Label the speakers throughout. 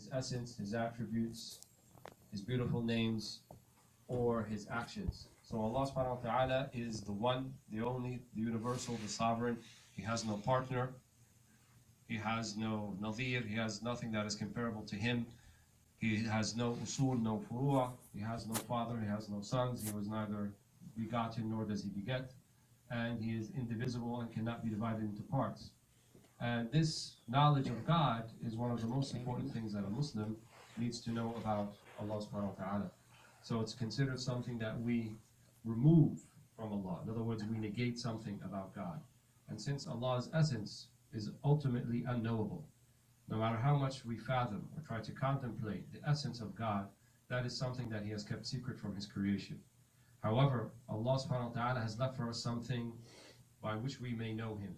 Speaker 1: His essence, His attributes, His beautiful names, or His actions. So Allah subhanahu wa ta'ala is the one, the only, the universal, the sovereign. He has no partner. He has no nadhir. He has nothing that is comparable to Him. He has no usul, no furu'ah. He has no father. He has no sons. He was neither begotten nor does He beget. And He is indivisible and cannot be divided into parts. And this knowledge of God is one of the most important things that a Muslim needs to know about Allah subhanahu wa ta'ala. So it's considered something that we remove from Allah. In other words, we negate something about God. And since Allah's essence is ultimately unknowable, no matter how much we fathom or try to contemplate the essence of God, that is something that He has kept secret from His creation. However, Allah subhanahu wa ta'ala has left for us something by which we may know Him.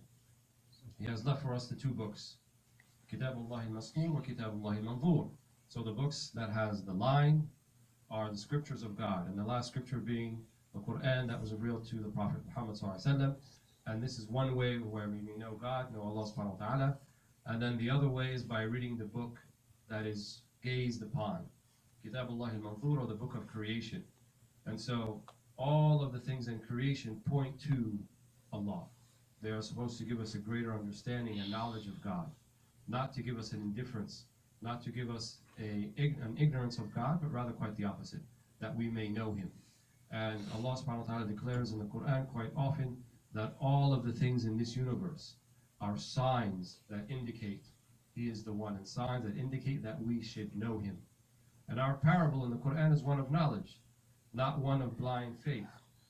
Speaker 1: He has left for us the two books, Kitabullah al-Mastur wa Kitabullah al-Manzur. So the books that has the line are the scriptures of God, and the last scripture being the Quran that was revealed to the Prophet Muhammad sallallahu alaihi wasallam. And this is one way where we may know God, know Allah subhanahu wa ta'ala. And then the other way is by reading the book that is gazed upon, Kitabullah al-Manzur, or the book of creation. And so all of the things in creation point to Allah. They are supposed to give us a greater understanding and knowledge of God, not to give us an indifference, not to give us an ignorance of God, but rather quite the opposite, that we may know Him. And Allah subhanahu wa ta'ala declares in the Quran quite often that all of the things in this universe are signs that indicate He is the one, and signs that indicate that we should know Him. And our parable in the Quran is one of knowledge, not one of blind faith.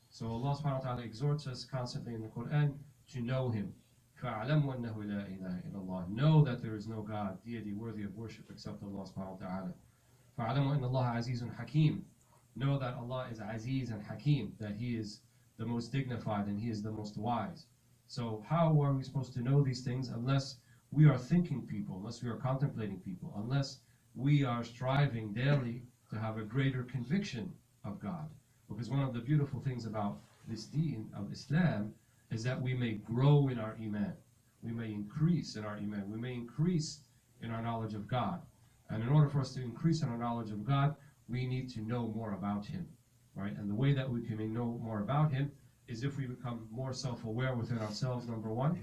Speaker 1: So Allah subhanahu wa ta'ala exhorts us constantly in the Quran to know Him. فَاعْلَمُوا أَنَّهُ لَا إِلَهَ إِلَّا اللَّهِ. Know that there is no God, deity worthy of worship except Allah subhanahu wa ta'ala. فَاعْلَمُوا أَنَّ اللَّهَ عَزِيزٌ حَكِيمٌ. Know that Allah is Aziz and Hakim, that He is the most dignified and He is the most wise. So how are we supposed to know these things unless we are thinking people, unless we are contemplating people, unless we are striving daily to have a greater conviction of God? Because one of the beautiful things about this deen of Islam is that we may grow in our iman, we may increase in our iman, we may increase in our knowledge of God. And in order for us to increase in our knowledge of God, we need to know more about Him, right? And the way that we can know more about Him is if we become more self-aware within ourselves, number one,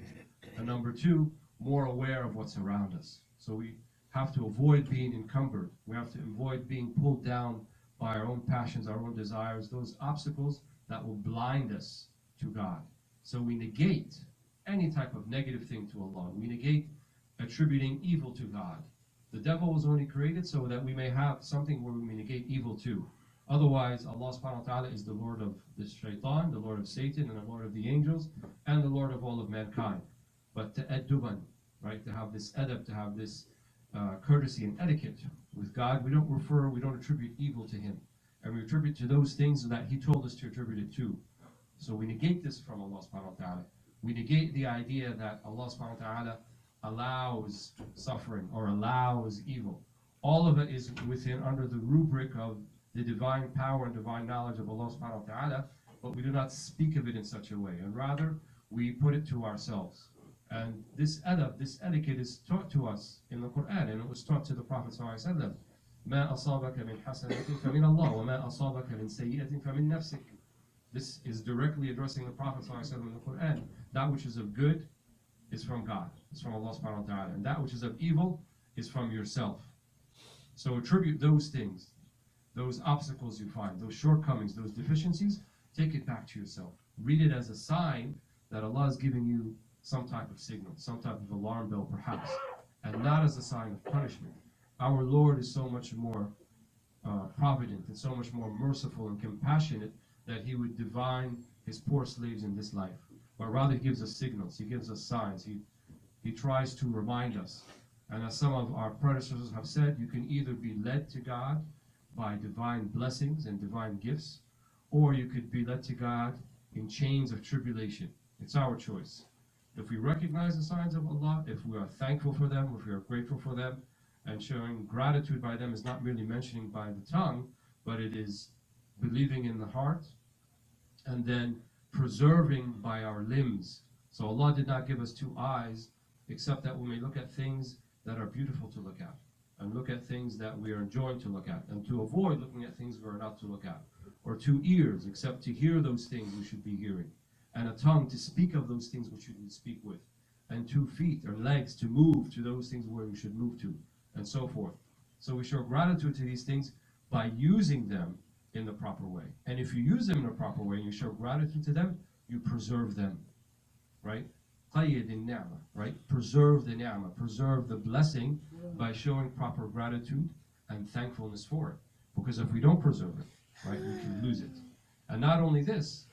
Speaker 1: and number two, more aware of what's around us. So we have to avoid being encumbered. We have to avoid being pulled down by our own passions, our own desires, those obstacles that will blind us to God. So we negate any type of negative thing to Allah. We negate attributing evil to God. The devil was only created so that we may have something where we may negate evil too. Otherwise, Allah subhanahu wa ta'ala is the Lord of the Shaitan, the Lord of Satan, and the Lord of the angels, and the Lord of all of mankind. But ta'adduban, right, to have this adab, to have this courtesy and etiquette with God, we don't attribute evil to Him. And we attribute to those things that He told us to attribute it to. So we negate this from Allah subhanahu wa ta'ala. We negate the idea that Allah subhanahu wa ta'ala allows suffering or allows evil. All of it is within under the rubric of the divine power and divine knowledge of Allah subhanahu wa ta'ala, but we do not speak of it in such a way, and rather we put it to ourselves. And this adab, this etiquette is taught to us in the Quran, and it was taught to the Prophet sallallahu alaihi wasallam. مَا أَصَابَكَ مِنْ حَسَنَةٍ فَمِنَ اللَّهِ وَمَا أَصَابَكَ مِنْ سَيِّئَةٍ فَمِنْ نَفْسِكَ. This is directly addressing the Prophet ﷺ in the Quran. That which is of good is from God, is from Allah subhanahu wa ta'ala. And that which is of evil is from yourself. So attribute those things, those obstacles you find, those shortcomings, those deficiencies, take it back to yourself. Read it as a sign that Allah is giving you some type of signal, some type of alarm bell perhaps, and not as a sign of punishment. Our Lord is so much more provident and so much more merciful and compassionate that He would divine His poor slaves in this life. But rather He gives us signals, He gives us signs, He tries to remind us. And as some of our predecessors have said, you can either be led to God by divine blessings and divine gifts, or you could be led to God in chains of tribulation. It's our choice. If we recognize the signs of Allah, if we are thankful for them, if we are grateful for them, and showing gratitude by them is not merely mentioning by the tongue, but it is believing in the heart, and then preserving by our limbs. So Allah did not give us two eyes, except that we may look at things that are beautiful to look at. and look at things that we are enjoying to look at, and to avoid looking at things we are not to look at. Or 2 ears, except to hear those things we should be hearing, and a tongue to speak of those things which you should speak with, and 2 feet or legs to move to those things where we should move to, and so forth. So we show gratitude to these things by using them in the proper way. And if you use them in a proper way and you show gratitude to them, you preserve them, right? Qayyid in-ni'mah, right? Preserve the ni'mah, preserve the blessing by showing proper gratitude and thankfulness for it. Because if we don't preserve it, right, we can lose it. And not only this,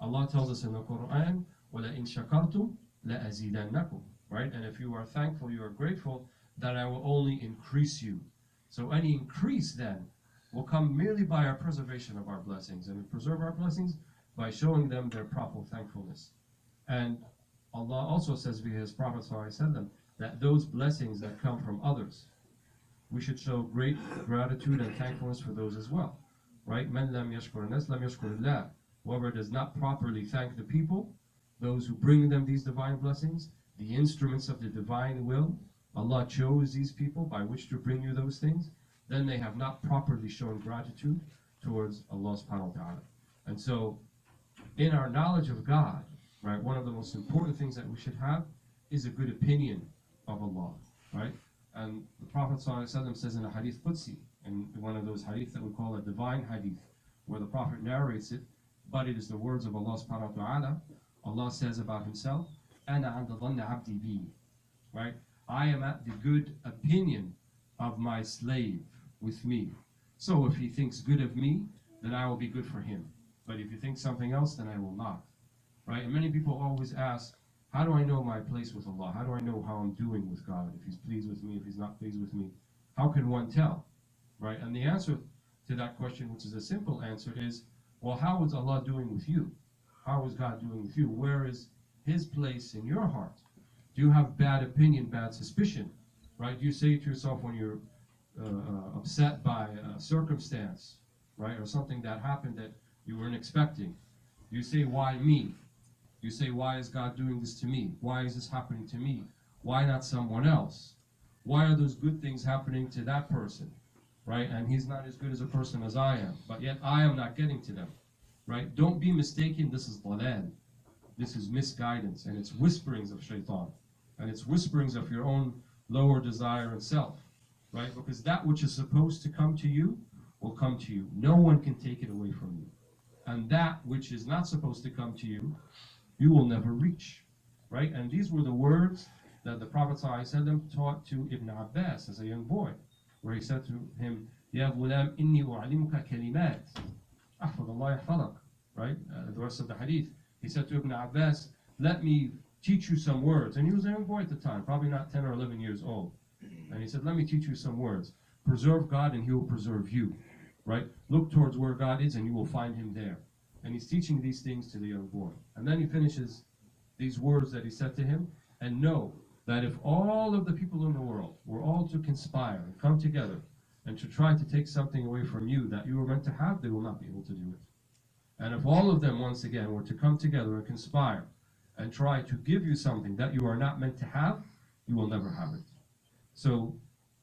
Speaker 1: Allah tells us in the Quran, وَلَئِن شَكَرْتُمْ لَأَزِيدَنَّكُمْ, right? And if you are thankful, you are grateful, then I will only increase you. So any increase then will come merely by our preservation of our blessings. And we preserve our blessings by showing them their proper thankfulness. And Allah also says via His Prophet ﷺ that those blessings that come from others, we should show great gratitude and thankfulness for those as well. Right? مَنْ لَمْ يَشْكُرِ النَّاسِ لَمْ يَشْكُرِ اللَّهِ. Whoever does not properly thank the people, those who bring them these divine blessings, the instruments of the divine will, Allah chose these people by which to bring you those things, then they have not properly shown gratitude towards Allah subhanahu wa ta'ala. And so, in our knowledge of God, right, one of the most important things that we should have is a good opinion of Allah, right? And the Prophet ﷺ says in a hadith Qudsi, in one of those hadith that we call a divine hadith, where the Prophet narrates it, but it is the words of Allah subhanahu wa ta'ala. Allah says about Himself, أَنَا عَنْدَ ظَنِّ عَبْدِي بِي, right? I am at the good opinion of my slave with me. So if he thinks good of me, then I will be good for him. But if he thinks something else, then I will not. Right? And many people always ask, how do I know my place with Allah? How do I know how I'm doing with God? If He's pleased with me, if He's not pleased with me? How can one tell? Right? And the answer to that question, which is a simple answer, is, well, how is Allah doing with you? How is God doing with you? Where is His place in your heart? Do you have bad opinion, bad suspicion? Right? Do you say to yourself when you're upset by a circumstance, right, or something that happened that you weren't expecting? You say, why me? You say, why is God doing this to me? Why is this happening to me? Why not someone else? Why are those good things happening to that person, right? And he's not as good as a person as I am, but yet I am not getting to them, right? Don't be mistaken, this is Walead. This is misguidance, and it's whisperings of shaitan, and it's whisperings of your own lower desire and self, right? Because that which is supposed to come to you will come to you. No one can take it away from you. And that which is not supposed to come to you, you will never reach, right? And these were the words that the Prophet ﷺ taught to Ibn Abbas as a young boy, where he said to him, Ya ghulam inni u'alimuka kalimat, ahfadallah yahfadak, right? The rest of the hadith. He said to Ibn Abbas, let me teach you some words. And he was a young boy at the time, probably not 10 or 11 years old. And he said, let me teach you some words. Preserve God and He will preserve you, right? Look towards where God is and you will find Him there. And he's teaching these things to the young boy. And then he finishes these words that he said to him, and know that if all of the people in the world were all to conspire and come together and to try to take something away from you that you were meant to have, they will not be able to do it. And if all of them, once again, were to come together and conspire and try to give you something that you are not meant to have, you will never have it. So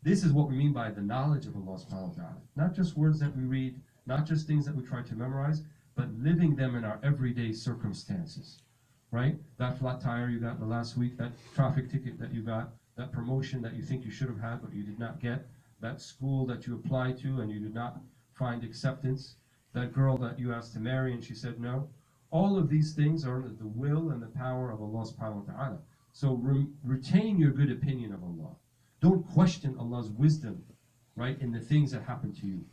Speaker 1: this is what we mean by the knowledge of Allah subhanahu wa ta'ala. Not just words that we read, not just things that we try to memorize, but living them in our everyday circumstances, right? That flat tire you got the last week, that traffic ticket that you got, that promotion that you think you should have had but you did not get, that school that you applied to and you did not find acceptance, that girl that you asked to marry and she said no. All of these things are the will and the power of Allah subhanahu wa ta'ala. So retain your good opinion of Allah. Don't question Allah's wisdom, right, in the things that happen to you.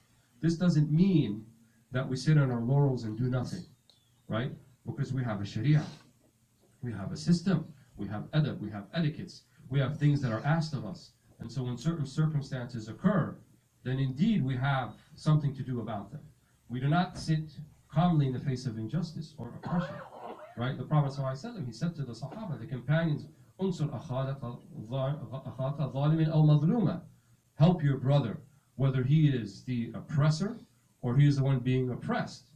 Speaker 1: This doesn't mean that we sit on our laurels and do nothing, right? Because we have a sharia, we have a system, we have adab, we have etiquettes, we have things that are asked of us. And so when certain circumstances occur, then indeed we have something to do about them. We do not sit calmly in the face of injustice or oppression, right? The Prophet ﷺ, he said to the Sahaba, the companions, "Unsur akhaka zalimin aw madluma." Help your brother, whether he is the oppressor or he is the one being oppressed.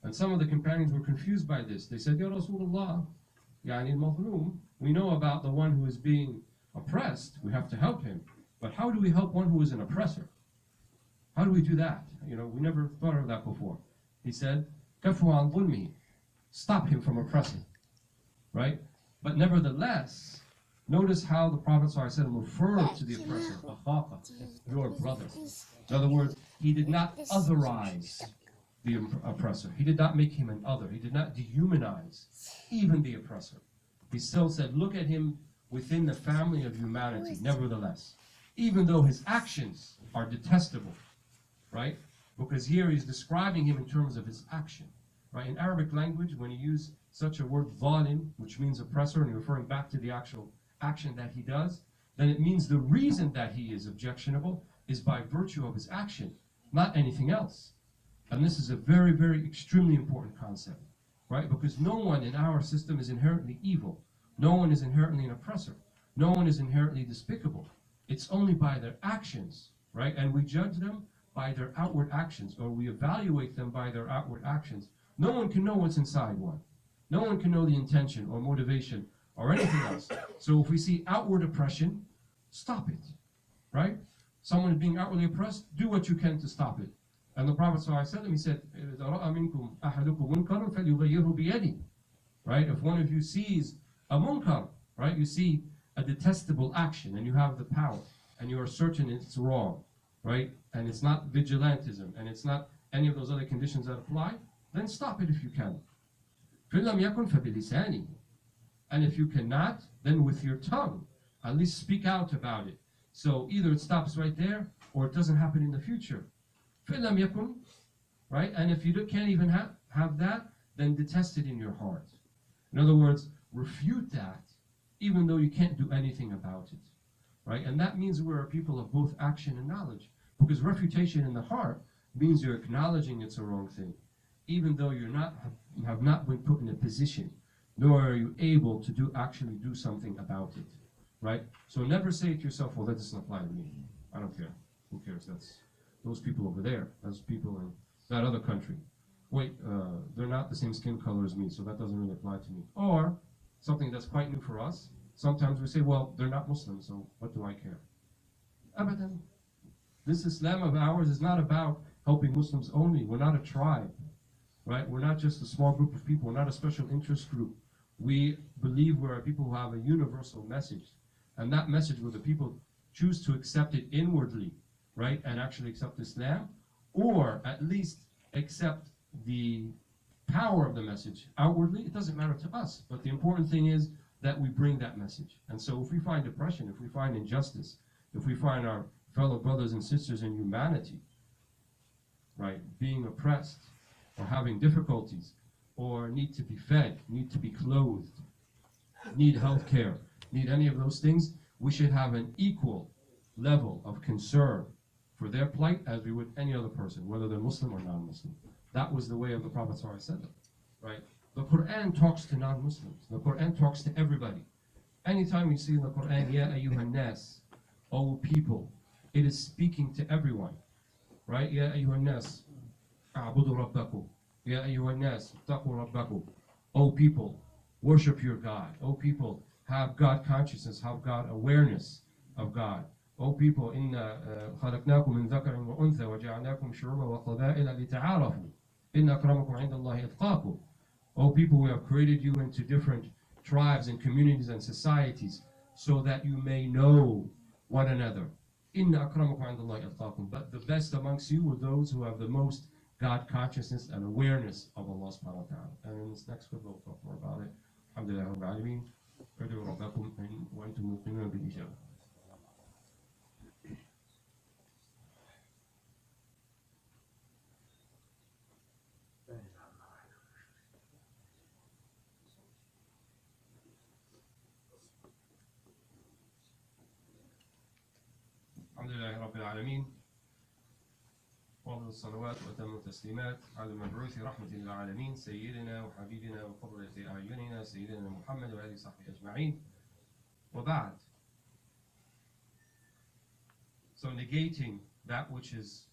Speaker 1: And some of the companions were confused by this. They said, Ya Rasulullah, yani al-mazlum, we know about the one who is being oppressed, we have to help him. But how do we help one who is an oppressor? How do we do that? We never thought of that before. He said, "Kafu an dhulmihi." Stop him from oppressing, right? But nevertheless, notice how the Prophet ﷺ referred to the oppressor, "Akhaqa," your brother. In other words, he did not otherize the oppressor. He did not make him an other. He did not dehumanize even the oppressor. He still said, look at him within the family of humanity, nevertheless. Even though his actions are detestable, right? Because here he's describing him in terms of his action, right? In Arabic language, when you use such a word, zalim, which means oppressor, and you're referring back to the actual action that he does, then it means the reason that he is objectionable is by virtue of his action, not anything else. And this is a very, very extremely important concept, right? Because no one in our system is inherently evil. No one is inherently an oppressor. No one is inherently despicable. It's only by their actions, right? And we judge them by their outward actions, or we evaluate them by their outward actions. No one can know what's inside one. No one can know the intention or motivation or anything else. So if we see outward oppression, stop it, right? Someone is being outwardly oppressed, do what you can to stop it. And the Prophet ﷺ, he said, إِذَا رَأَى مِنْكُمْ أَحَدُكُمْ مُنْكَرًا فَلْيُغَيِّرْهُ بِيَدِهِ. Right? If one of you sees a munkar, right? You see a detestable action and you have the power and you are certain it's wrong, right? And it's not vigilantism and it's not any of those other conditions that apply, then stop it if you can. فَإِنْ لَمْ يَكُنْ فَبِلِسَانِهِ. And if you cannot, then with your tongue, at least speak out about it. So either it stops right there or it doesn't happen in the future. فَإِلَّمْ يَكُنْ, right? And if you can't even have that, then detest it in your heart. In other words, refute that, even though you can't do anything about it, right? And that means we're a people of both action and knowledge, because refutation in the heart means you're acknowledging it's a wrong thing, even though you have not been put in a position, nor are you able to actually do something about it, right? So never say to yourself, well, that doesn't apply to me. I don't care. Who cares? That's those people over there. Those people in that other country. Wait, they're not the same skin color as me, so that doesn't really apply to me. Or something that's quite new for us. Sometimes we say, well, they're not Muslims, so what do I care? Abadan. This Islam of ours is not about helping Muslims only. We're not a tribe, right? We're not just a small group of people. We're not a special interest group. We believe we're a people who have a universal message. And that message, whether people choose to accept it inwardly, right, and actually accept Islam, or at least accept the power of the message outwardly, it doesn't matter to us. But the important thing is that we bring that message. And so if we find oppression, if we find injustice, if we find our fellow brothers and sisters in humanity, right, being oppressed or having difficulties, or need to be fed, need to be clothed, need health care, need any of those things, we should have an equal level of concern for their plight as we would any other person, whether they're Muslim or non-Muslim. That was the way of the Prophet ﷺ, right? The Quran talks to non-Muslims. The Quran talks to everybody. Anytime you see in the Quran, Ya ayyuhan nas, O people, it is speaking to everyone, right? Ya ayyuhan nas, a'budu rabbakum. Ya ayyuhan nas, taqu rabbakum. O people, worship your God. O people, have God consciousness, have God awareness of God. O people, inna khalaqnakum min dhakarin wa untha wa ja'alnakum shu'uban wa qaba'ila lita'arafu. Inna akramakum 'inda Allahi atqakum. O people, we have created you into different tribes and communities and societies so that you may know one another. Inna akramakum 'inda Allahi atqakum. But the best amongst you were those who have the most God consciousness and awareness of Allah subhanahu wa ta'ala. And in this next clip we'll talk more about it. Alhamdulillah Rabbil Alameen. ادعوا ربكم وانتم موقنون بالاجابه. الحمد لله رب العالمين وأفضل الصلوات وأتم التسليمات على المبعوث رحمة للعالمين سيدنا وحبيبنا وقرة أعيننا سيدنا محمد وآله وصحبه أجمعين وبعد. So negating that which is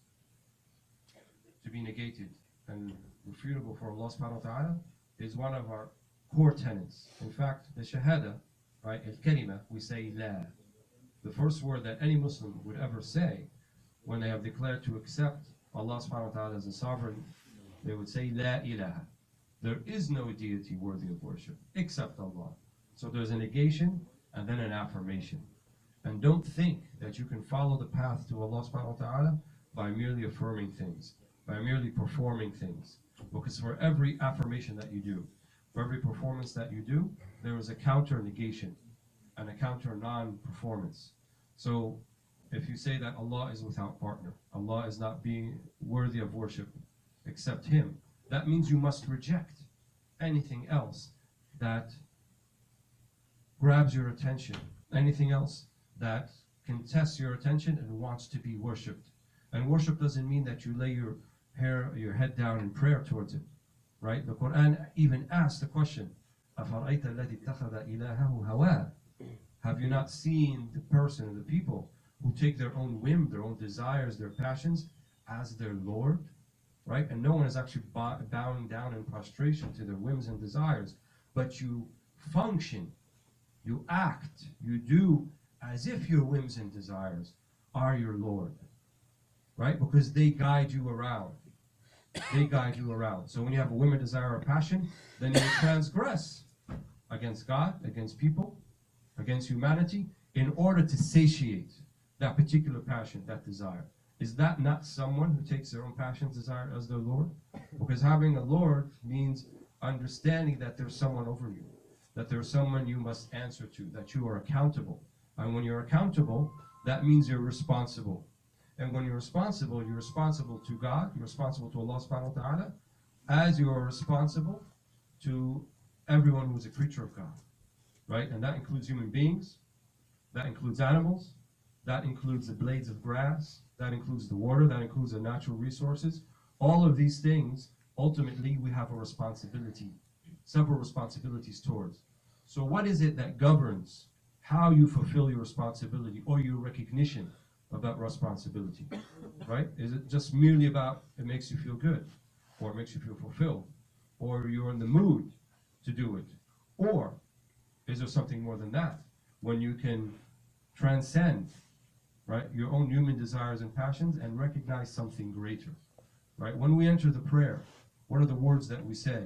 Speaker 1: to be negated and refutable for Allah subhanahu wa ta'ala is one of our core tenets. In fact, the shahada, right, al-kalima, we say la. the first word that any Muslim would ever say when they have declared to accept Allah subhanahu wa ta'ala as a sovereign, they would say, La ilaha. There is no deity worthy of worship except Allah. So there's a negation and then an affirmation. And don't think that you can follow the path to Allah subhanahu wa ta'ala by merely affirming things, by merely performing things. Because for every affirmation that you do, for every performance that you do, there is a counter negation and a counter non-performance. So if you say that Allah is without partner, Allah is not being worthy of worship except Him, that means you must reject anything else that grabs your attention, anything else that contests your attention and wants to be worshipped. And worship doesn't mean that you lay your head down in prayer towards it, right? The Quran even asks the question, أَفَرَأَيْتَ الَّذِي اتَّخَذَ إِلَهَهُ هَوَاهُ. Have you not seen the person, the people, who take their own whim, their own desires, their passions as their Lord, right? And no one is actually bowing down in prostration to their whims and desires, but you function, you act, you do as if your whims and desires are your Lord, right? Because they guide you around. They guide you around. So when you have a whim, a desire, or passion, then you transgress against God, against people, against humanity, in order to satiate that particular passion, that desire. Is that not someone who takes their own passion, desire as their Lord? Because having a Lord means understanding that there's someone over you, that there's someone you must answer to, that you are accountable. And when you're accountable, that means you're responsible. And when you're responsible to God, you're responsible to Allah subhanahu wa ta'ala, as you are responsible to everyone who is a creature of God, right? And that includes human beings, that includes animals, that includes the blades of grass, that includes the water, that includes the natural resources. All of these things, ultimately, we have a responsibility, several responsibilities towards. So what is it that governs how you fulfill your responsibility or your recognition of that responsibility, right? Is it just merely about it makes you feel good, or it makes you feel fulfilled, or you're in the mood to do it? Or is there something more than that, when you can transcend, right, your own human desires and passions and recognize something greater, right? When we enter the prayer, what are the words that we say?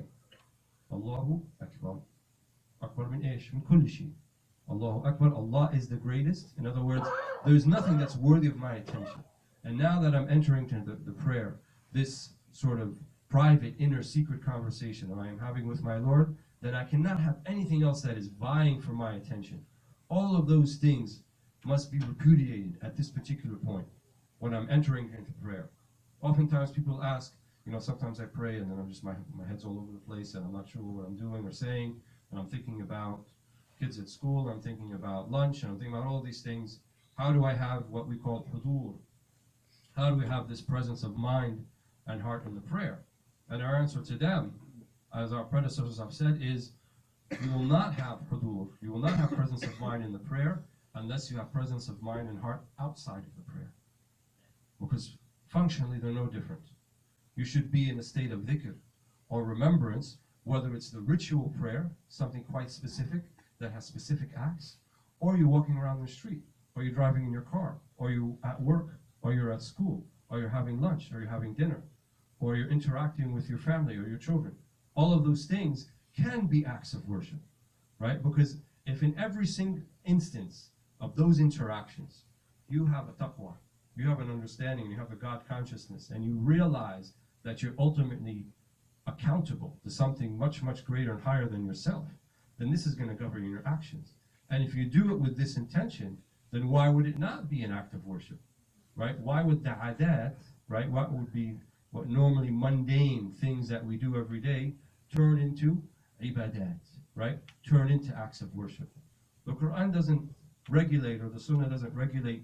Speaker 1: Allahu Akbar. Akbar min ish, min kulli shay. Allahu Akbar, Allah is the greatest. In other words, there's nothing that's worthy of my attention. And now that I'm entering into the prayer, this sort of private, inner, secret conversation that I am having with my Lord, then I cannot have anything else that is vying for my attention. All of those things must be repudiated at this particular point when I'm entering into prayer. Oftentimes people ask, sometimes I pray and then I'm just, my head's all over the place and I'm not sure what I'm doing or saying, and I'm thinking about kids at school, I'm thinking about lunch, and I'm thinking about all these things. How do I have what we call hudur? How do we have this presence of mind and heart in the prayer? And our answer to them, as our predecessors have said, is you will not have hudur, you will not have presence of mind in the prayer unless you have presence of mind and heart outside of the prayer. Because functionally they're no different. You should be in a state of dhikr or remembrance, whether it's the ritual prayer, something quite specific that has specific acts, or you're walking around the street, or you're driving in your car, or you're at work, or you're at school, or you're having lunch, or you're having dinner, or you're interacting with your family or your children. All of those things can be acts of worship, right? Because if in every single instance of those interactions, you have a taqwa, you have an understanding, you have a God consciousness, and you realize that you're ultimately accountable to something much, much greater and higher than yourself, then this is going to govern your actions. And if you do it with this intention, then why would it not be an act of worship, right? Why would the adat, right, what would be what normally mundane things that we do every day turn into ibadat, right? Turn into acts of worship. The Quran doesn't regulate, or the Sunnah doesn't regulate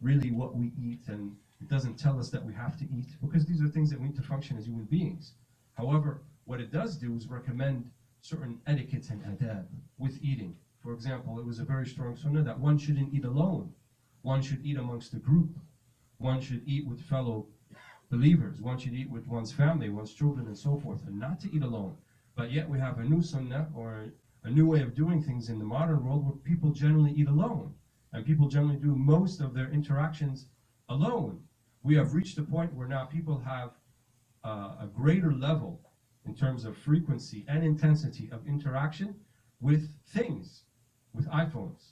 Speaker 1: really what we eat, and it doesn't tell us that we have to eat, because these are things that we need to function as human beings. However, what it does do is recommend certain etiquettes and adab with eating. For example, it was a very strong sunnah that one shouldn't eat alone. One should eat amongst a group. One should eat with fellow believers. One should eat with one's family, one's children, and so forth, and not to eat alone. But yet we have a new sunnah, or a new way of doing things in the modern world, where people generally eat alone. And people generally do most of their interactions alone. We have reached a point where now people have a greater level in terms of frequency and intensity of interaction with things, with iPhones,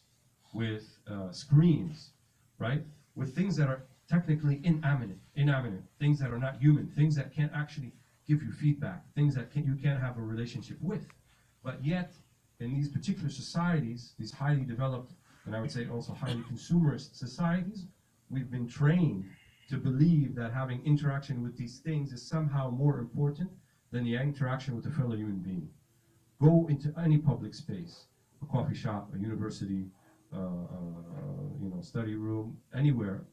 Speaker 1: with screens, right? With things that are technically inanimate, things that are not human, things that can't actually give you feedback, things that you can't have a relationship with. But yet, in these particular societies, these highly developed, and I would say also highly consumerist societies, we've been trained to believe that having interaction with these things is somehow more important than the interaction with a fellow human being. Go into any public space, a coffee shop, a university, study room, anywhere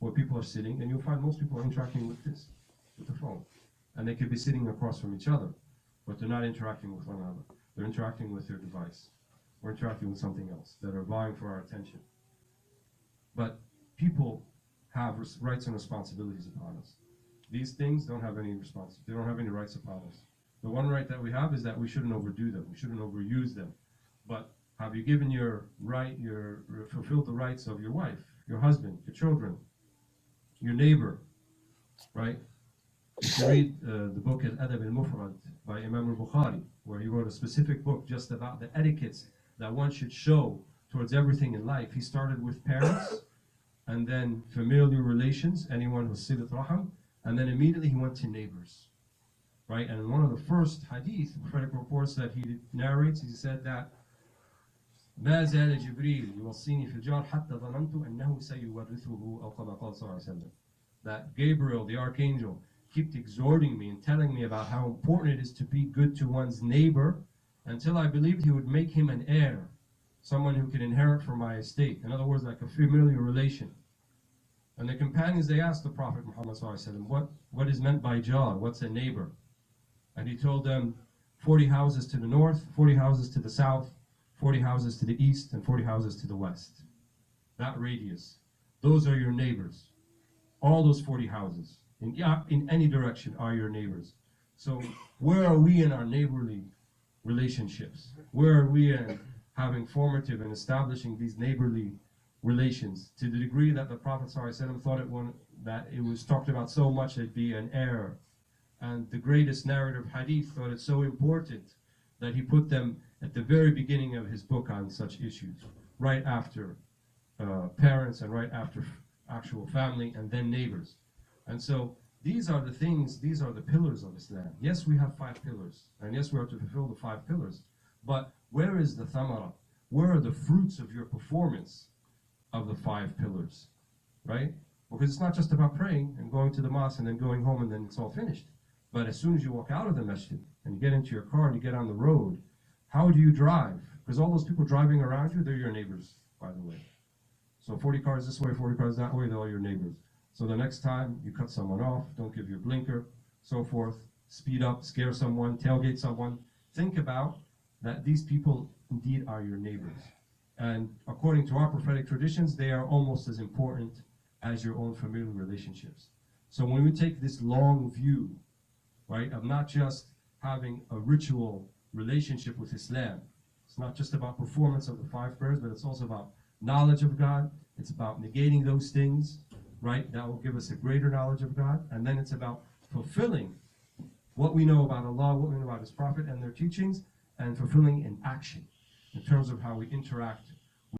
Speaker 1: where people are sitting, and you'll find most people are interacting with this, with the phone. And they could be sitting across from each other, but they're not interacting with one another. They're interacting with their device, or interacting with something else that are vying for our attention. But people have rights and responsibilities upon us. These things don't have any they don't have any rights upon us. The one right that we have is that we shouldn't overdo them, we shouldn't overuse them. But have you given fulfilled the rights of your wife, your husband, your children, your neighbor, right? If you read the book Al-Adab al-Mufrad by Imam al-Bukhari, where he wrote a specific book just about the etiquettes that one should show towards everything in life. He started with parents, and then familial relations, anyone who's silat raham, and then immediately he went to neighbors, right? And in one of the first hadith, prophetic reports that he narrates, he said that ما زال جبريل يوصيني في الجار حتى ظننت أنه سيورثه أو كما قال صلى الله عليه وسلم. That Gabriel, the archangel, kept exhorting me and telling me about how important it is to be good to one's neighbor, until I believed he would make him an heir, someone who could inherit from my estate. In other words, like a familiar relation. And the companions, they asked the Prophet Muhammad what is meant by jar? What's a neighbor? And he told them 40 houses to the north, 40 houses to the south, 40 houses to the east, and 40 houses to the west. That radius. Those are your neighbors. All those 40 houses in any direction are your neighbors. So where are we in our neighborly relationships? Where are we in having formative and establishing these neighborly relations, to the degree that the Prophet ﷺ thought that it was talked about so much it'd be an error. And the greatest narrative hadith thought it so important that he put them at the very beginning of his book on such issues, right after parents and right after actual family, and then neighbors. And so these are the things, these are the pillars of Islam. Yes, we have 5 pillars, and yes, we are to fulfill the 5 pillars, but where is the thamara? Where are the fruits of your performance of the 5 pillars, right? Because it's not just about praying and going to the mosque and then going home and then it's all finished. But as soon as you walk out of the masjid and you get into your car and you get on the road, how do you drive? Because all those people driving around you, they're your neighbors, by the way. So 40 cars this way, 40 cars that way, they're all your neighbors. So the next time you cut someone off, don't give your blinker, so forth, speed up, scare someone, tailgate someone, think about that these people indeed are your neighbors. And according to our prophetic traditions, they are almost as important as your own familial relationships. So when we take this long view, right, of not just having a ritual relationship with Islam, it's not just about performance of the 5 prayers, but it's also about knowledge of God. It's about negating those things, right, that will give us a greater knowledge of God. And then it's about fulfilling what we know about Allah, what we know about His Prophet and their teachings, and fulfilling in action in terms of how we interact